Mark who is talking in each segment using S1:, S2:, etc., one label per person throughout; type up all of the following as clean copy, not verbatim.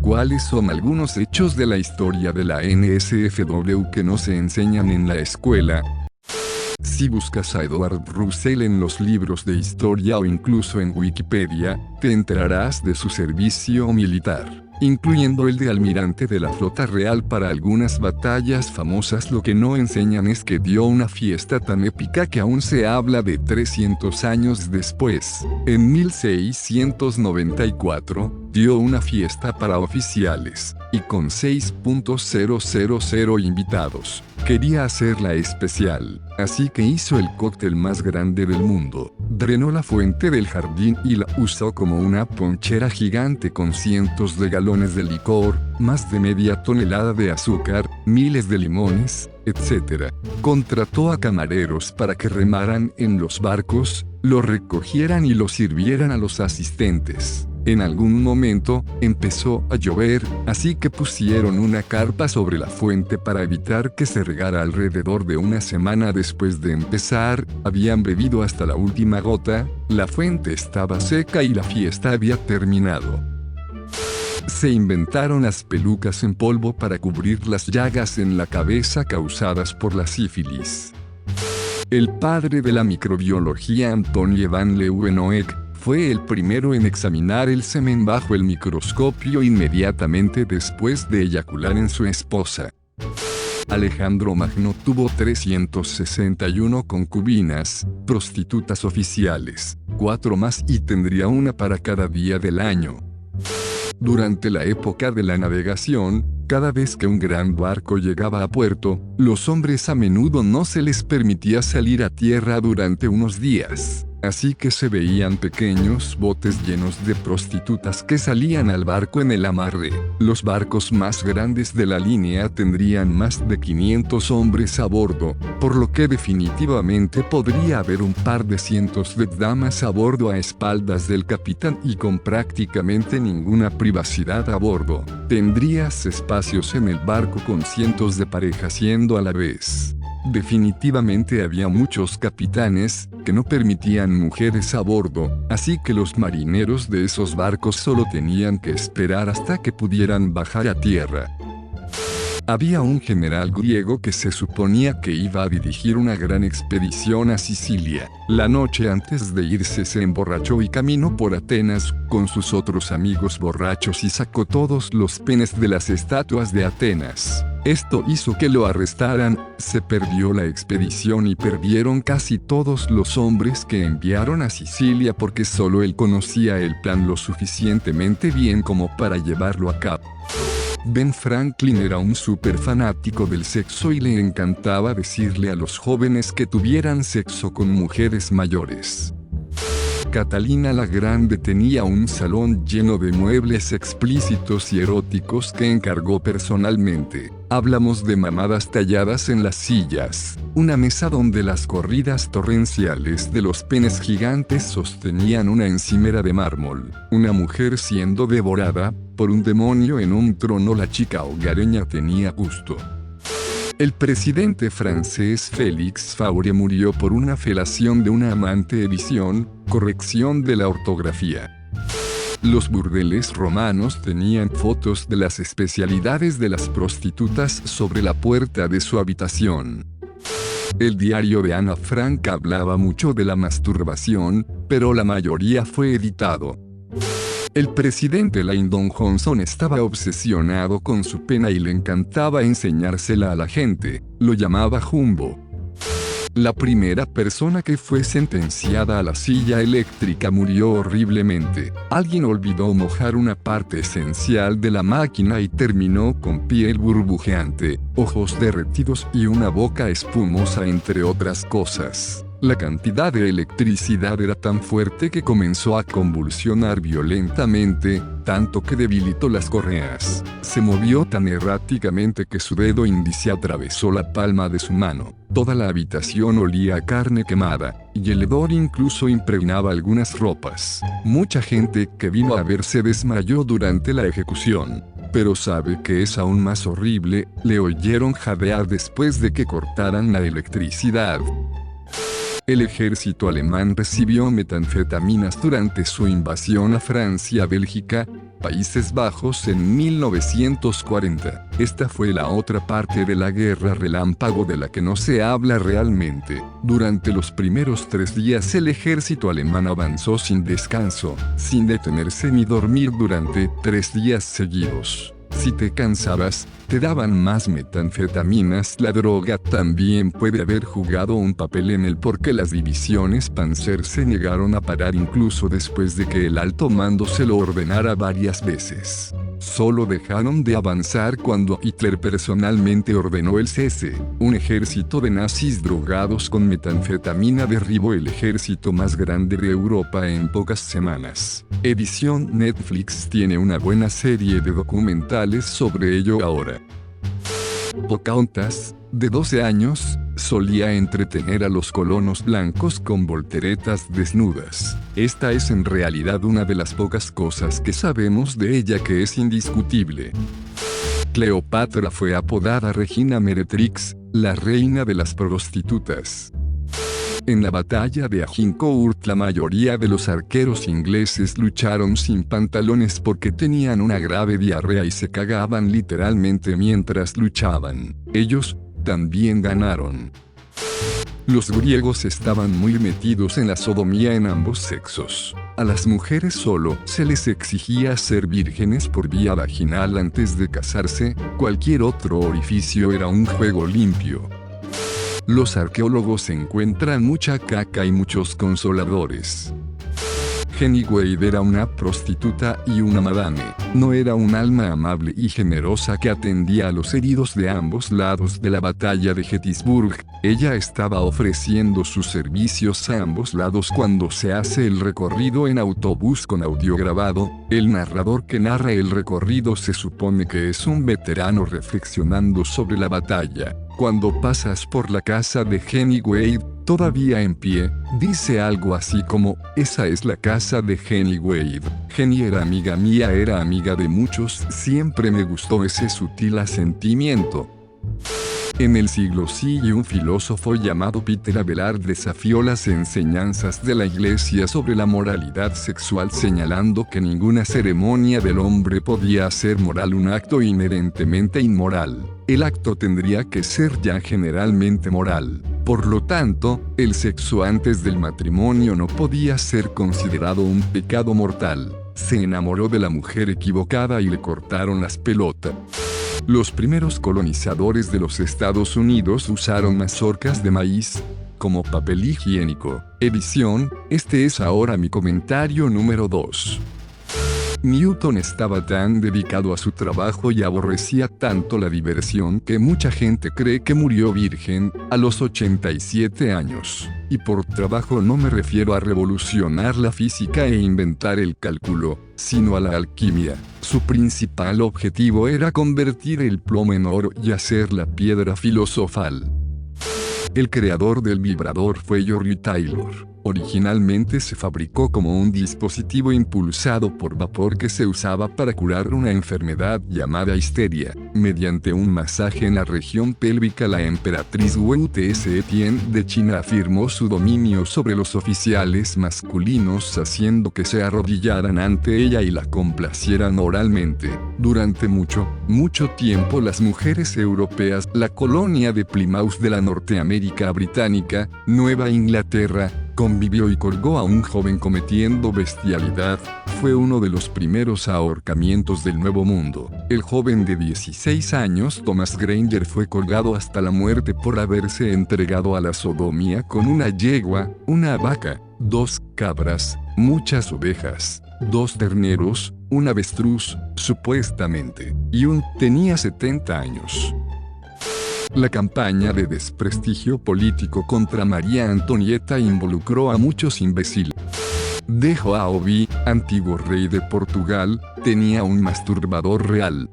S1: ¿Cuáles son algunos hechos de la historia de la NSFW que no se enseñan en la escuela? Si buscas a Edward Russell en los libros de historia o incluso en Wikipedia, te enterarás de su servicio militar, incluyendo el de almirante de la flota real para algunas batallas famosas. Lo que no enseñan es que dio una fiesta tan épica que aún se habla de 300 años después. En 1694, dio una fiesta para oficiales, y con 6.000 invitados. Quería hacerla especial, así que hizo el cóctel más grande del mundo. Drenó la fuente del jardín y la usó como una ponchera gigante con cientos de galones de licor, más de media tonelada de azúcar, miles de limones, etc. Contrató a camareros para que remaran en los barcos, lo recogieran y lo sirvieran a los asistentes. En algún momento, empezó a llover, así que pusieron una carpa sobre la fuente para evitar que se regara. Alrededor de una semana después de empezar, habían bebido hasta la última gota, la fuente estaba seca y la fiesta había terminado. Se inventaron las pelucas en polvo para cubrir las llagas en la cabeza causadas por la sífilis. El padre de la microbiología, Antoine van Leeuwenhoek, fue el primero en examinar el semen bajo el microscopio inmediatamente después de eyacular en su esposa. Alejandro Magno tuvo 361 concubinas, prostitutas oficiales, 4 más y tendría una para cada día del año. Durante la época de la navegación, cada vez que un gran barco llegaba a puerto, los hombres a menudo no se les permitía salir a tierra durante unos días. Así que se veían pequeños botes llenos de prostitutas que salían al barco en el amarre. Los barcos más grandes de la línea tendrían más de 500 hombres a bordo, por lo que definitivamente podría haber un par de cientos de damas a bordo a espaldas del capitán y con prácticamente ninguna privacidad a bordo. Tendrías espacios en el barco con cientos de parejas yendo a la vez. Definitivamente había muchos capitanes que no permitían mujeres a bordo, así que los marineros de esos barcos solo tenían que esperar hasta que pudieran bajar a tierra. Había un general griego que se suponía que iba a dirigir una gran expedición a Sicilia. La noche antes de irse se emborrachó y caminó por Atenas con sus otros amigos borrachos y sacó todos los penes de las estatuas de Atenas. Esto hizo que lo arrestaran, se perdió la expedición y perdieron casi todos los hombres que enviaron a Sicilia porque solo él conocía el plan lo suficientemente bien como para llevarlo a cabo. Ben Franklin era un súper fanático del sexo y le encantaba decirle a los jóvenes que tuvieran sexo con mujeres mayores. Catalina la Grande tenía un salón lleno de muebles explícitos y eróticos que encargó personalmente. Hablamos de mamadas talladas en las sillas, una mesa donde las corridas torrenciales de los penes gigantes sostenían una encimera de mármol, una mujer siendo devorada por un demonio en un trono. La chica hogareña tenía gusto. El presidente francés Félix Faure murió por una felación de una amante. Edición, corrección de la ortografía. Los burdeles romanos tenían fotos de las especialidades de las prostitutas sobre la puerta de su habitación. El diario de Ana Frank hablaba mucho de la masturbación, pero la mayoría fue editado. El presidente Lyndon Johnson estaba obsesionado con su pena y le encantaba enseñársela a la gente, lo llamaba Jumbo. La primera persona que fue sentenciada a la silla eléctrica murió horriblemente. Alguien olvidó mojar una parte esencial de la máquina y terminó con piel burbujeante, ojos derretidos y una boca espumosa, entre otras cosas. La cantidad de electricidad era tan fuerte que comenzó a convulsionar violentamente, tanto que debilitó las correas. Se movió tan erráticamente que su dedo índice atravesó la palma de su mano. Toda la habitación olía a carne quemada, y el hedor incluso impregnaba algunas ropas. Mucha gente que vino a ver se desmayó durante la ejecución. Pero sabe que es aún más horrible, le oyeron jadear después de que cortaran la electricidad. El ejército alemán recibió metanfetaminas durante su invasión a Francia, Bélgica, Países Bajos en 1940. Esta fue la otra parte de la guerra relámpago de la que no se habla realmente. Durante los primeros 3 días el ejército alemán avanzó sin descanso, sin detenerse ni dormir durante 3 días seguidos. Si te cansabas, te daban más metanfetaminas. La droga también puede haber jugado un papel en el por qué las divisiones Panzer se negaron a parar incluso después de que el alto mando se lo ordenara varias veces. Solo dejaron de avanzar cuando Hitler personalmente ordenó el cese. Un ejército de nazis drogados con metanfetamina derribó el ejército más grande de Europa en pocas semanas. Edición Netflix tiene una buena serie de documentales sobre ello ahora. Pocahontas, de 12 años, solía entretener a los colonos blancos con volteretas desnudas. Esta es en realidad una de las pocas cosas que sabemos de ella que es indiscutible. Cleopatra fue apodada Regina Meretrix, la reina de las prostitutas. En la batalla de Agincourt la mayoría de los arqueros ingleses lucharon sin pantalones porque tenían una grave diarrea y se cagaban literalmente mientras luchaban. Ellos también ganaron. Los griegos estaban muy metidos en la sodomía en ambos sexos. A las mujeres solo se les exigía ser vírgenes por vía vaginal antes de casarse, cualquier otro orificio era un juego limpio. Los arqueólogos encuentran mucha caca y muchos consoladores. Jenny Wade era una prostituta y una madame. No era un alma amable y generosa que atendía a los heridos de ambos lados de la batalla de Gettysburg. Ella estaba ofreciendo sus servicios a ambos lados cuando se hace el recorrido en autobús con audio grabado. El narrador que narra el recorrido se supone que es un veterano reflexionando sobre la batalla. Cuando pasas por la casa de Jenny Wade, todavía en pie, dice algo así como, esa es la casa de Jenny Wade. Jenny era amiga mía, era amiga de muchos, siempre me gustó ese sutil asentimiento. En el siglo VI un filósofo llamado Peter Abelard desafió las enseñanzas de la Iglesia sobre la moralidad sexual señalando que ninguna ceremonia del hombre podía hacer moral un acto inherentemente inmoral. El acto tendría que ser ya generalmente moral. Por lo tanto, el sexo antes del matrimonio no podía ser considerado un pecado mortal. Se enamoró de la mujer equivocada y le cortaron las pelotas. Los primeros colonizadores de los Estados Unidos usaron mazorcas de maíz como papel higiénico. Edición, este es ahora mi comentario número 2. Newton estaba tan dedicado a su trabajo y aborrecía tanto la diversión que mucha gente cree que murió virgen a los 87 años. Y por trabajo no me refiero a revolucionar la física e inventar el cálculo, sino a la alquimia. Su principal objetivo era convertir el plomo en oro y hacer la piedra filosofal. El creador del vibrador fue George Taylor. Originalmente se fabricó como un dispositivo impulsado por vapor que se usaba para curar una enfermedad llamada histeria. Mediante un masaje en la región pélvica, la emperatriz Wu Tse-Tian de China afirmó su dominio sobre los oficiales masculinos haciendo que se arrodillaran ante ella y la complacieran oralmente. Durante mucho tiempo las mujeres europeas, la colonia de Plymouth de la Norteamérica británica, Nueva Inglaterra, convivió y colgó a un joven cometiendo bestialidad. Fue uno de los primeros ahorcamientos del Nuevo Mundo. El joven de 16 años, Thomas Granger, fue colgado hasta la muerte por haberse entregado a la sodomía con una yegua, una vaca, 2 cabras, muchas ovejas, 2 terneros, un avestruz, supuestamente, y tenía 70 años. La campaña de desprestigio político contra María Antonieta involucró a muchos imbéciles. De João, antiguo rey de Portugal, tenía un masturbador real.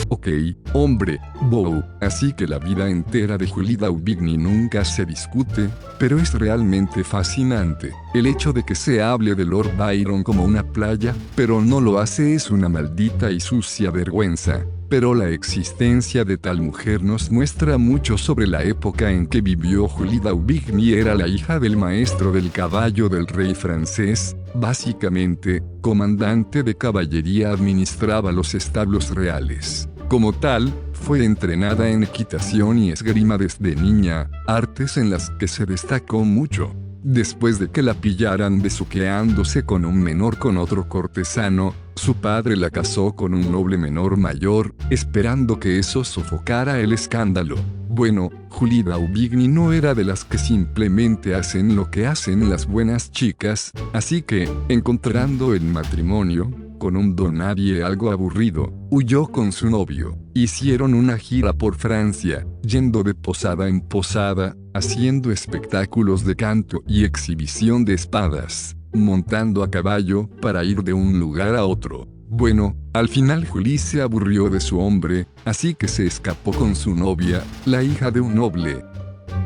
S1: Ok, hombre, Bow, así que la vida entera de Julie Daubigny nunca se discute, pero es realmente fascinante. El hecho de que se hable de Lord Byron como una playa, pero no lo hace es una maldita y sucia vergüenza. pero la existencia de tal mujer nos muestra mucho sobre la época en que vivió Julie d'Aubigny. Era la hija del maestro del caballo del rey francés, básicamente, comandante de caballería, administraba los establos reales. Como tal, fue entrenada en equitación y esgrima desde niña, artes en las que se destacó mucho. Después de que la pillaran besuqueándose con un menor con otro cortesano, su padre la casó con un noble menor mayor, esperando que eso sofocara el escándalo. Bueno, Julie d'Aubigny no era de las que simplemente hacen lo que hacen las buenas chicas, así que, encontrando el matrimonio, con un don nadie algo aburrido, huyó con su novio. Hicieron una gira por Francia, yendo de posada en posada, haciendo espectáculos de canto y exhibición de espadas, montando a caballo para ir de un lugar a otro. Bueno, al final Julie se aburrió de su hombre, así que se escapó con su novia, la hija de un noble.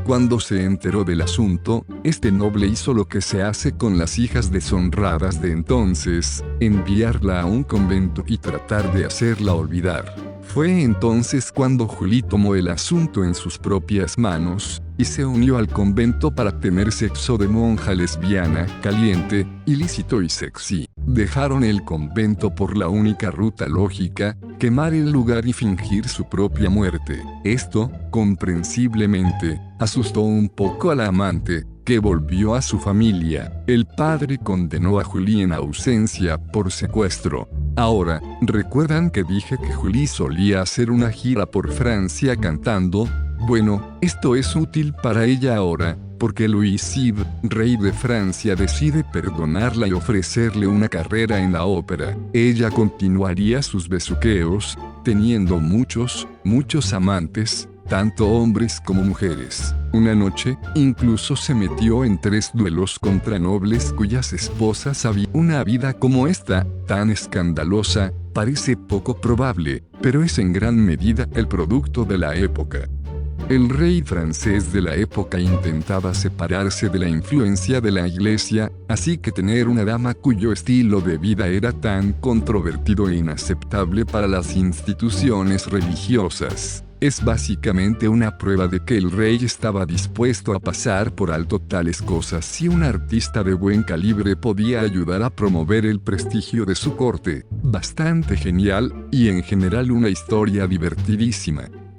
S1: Cuando se enteró del asunto, este noble hizo lo que se hace con las hijas deshonradas de entonces, enviarla a un convento y tratar de hacerla olvidar. Fue entonces cuando Julie tomó el asunto en sus propias manos, y se unió al convento para tener sexo de monja lesbiana, caliente, ilícito y sexy. Dejaron el convento por la única ruta lógica, quemar el lugar y fingir su propia muerte. Esto, comprensiblemente, asustó un poco a la amante, que volvió a su familia. El padre condenó a Julie en ausencia por secuestro. Ahora, ¿recuerdan que dije que Julie solía hacer una gira por Francia cantando? Bueno, esto es útil para ella ahora, porque Louis Cyr, rey de Francia, decide perdonarla y ofrecerle una carrera en la ópera. Ella continuaría sus besuqueos, teniendo muchos amantes, tanto hombres como mujeres. Una noche, incluso se metió en 3 duelos contra nobles cuyas esposas habían. Una vida como esta, tan escandalosa, parece poco probable, pero es en gran medida el producto de la época. El rey francés de la época intentaba separarse de la influencia de la iglesia, así que tener una dama cuyo estilo de vida era tan controvertido e inaceptable para las instituciones religiosas, es básicamente una prueba de que el rey estaba dispuesto a pasar por alto tales cosas si un artista de buen calibre podía ayudar a promover el prestigio de su corte. Bastante genial, y en general una historia divertidísima.